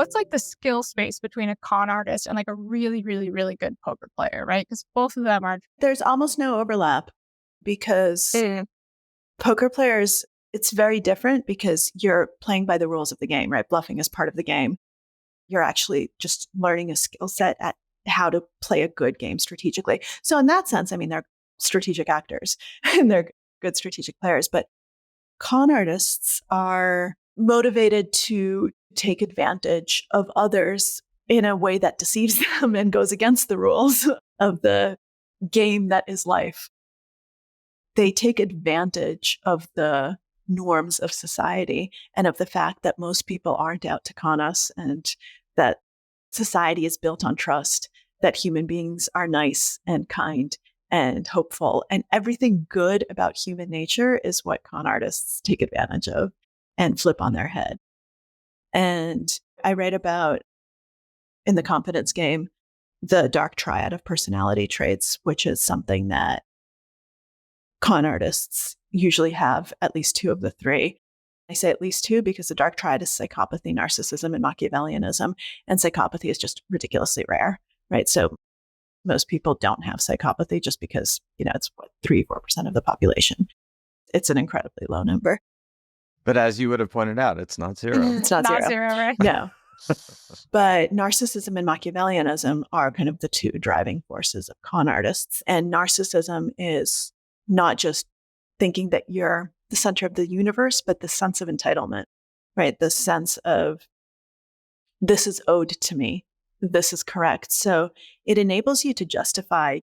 what's like the skill space between a con artist and like a really, really, really good poker player, right? Because both of them are. There's almost no overlap because poker players, it's very different because you're playing by the rules of the game, right? Bluffing is part of the game. You're actually just learning a skill set at how to play a good game strategically. So in that sense, I mean, they're strategic actors and they're good strategic players, but con artists are motivated to take advantage of others in a way that deceives them and goes against the rules of the game that is life. They take advantage of the norms of society and of the fact that most people aren't out to con us and that society is built on trust, that human beings are nice and kind and hopeful. And everything good about human nature is what con artists take advantage of and flip on their head. And I write about, in The Confidence Game, the dark triad of personality traits, which is something that con artists usually have at least two of the three. I say at least two because the dark triad is psychopathy, narcissism, and Machiavellianism. And psychopathy is just ridiculously rare, right? So most people don't have psychopathy just because, it's 3-4% of the population. It's an incredibly low number. But as you would have pointed out, it's not zero. It's not zero, right? No. But narcissism and Machiavellianism are kind of the two driving forces of con artists. And narcissism is not just thinking that you're the center of the universe, but the sense of entitlement, right? The sense of this is owed to me. This is correct. So it enables you to justify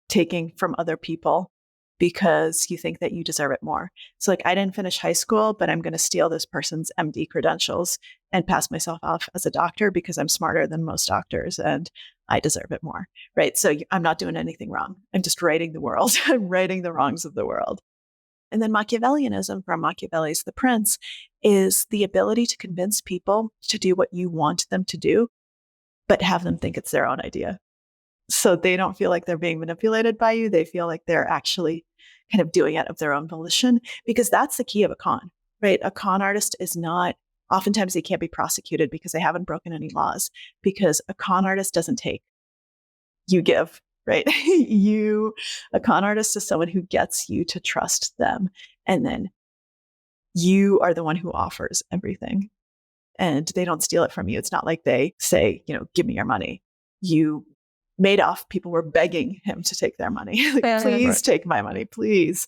taking from other people because you think that you deserve it more. So like, I didn't finish high school, but I'm going to steal this person's MD credentials and pass myself off as a doctor because I'm smarter than most doctors and I deserve it more, right? So I'm not doing anything wrong. I'm just righting the world. I'm righting the wrongs of the world. And then Machiavellianism, from Machiavelli's The Prince, is the ability to convince people to do what you want them to do, but have them think it's their own idea. So they don't feel like they're being manipulated by you. They feel like they're actually kind of doing it of their own volition, because that's the key of a con, right? A con artist is not, oftentimes they can't be prosecuted because they haven't broken any laws, because a con artist doesn't take, you give, right? A con artist is someone who gets you to trust them. And then you are the one who offers everything and they don't steal it from you. It's not like they say, give me your money. Madoff, people were begging him to take their money. Please take my money, please.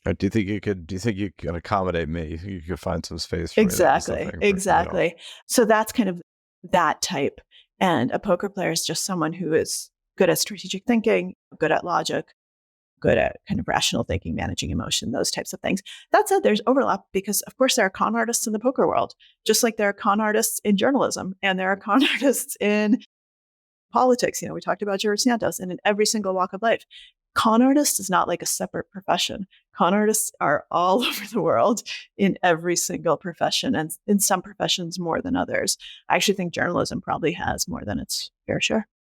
Or do you think you could accommodate me? You could find some space for exactly. So that's kind of that type. And a poker player is just someone who is good at strategic thinking, good at logic, good at kind of rational thinking, managing emotion, those types of things. That said, there's overlap because, of course, there are con artists in the poker world, just like there are con artists in journalism and there are con artists in politics. We talked about George Santos, and in every single walk of life. Con artist is not like a separate profession. Con artists are all over the world in every single profession, and in some professions more than others. I actually think journalism probably has more than its fair share.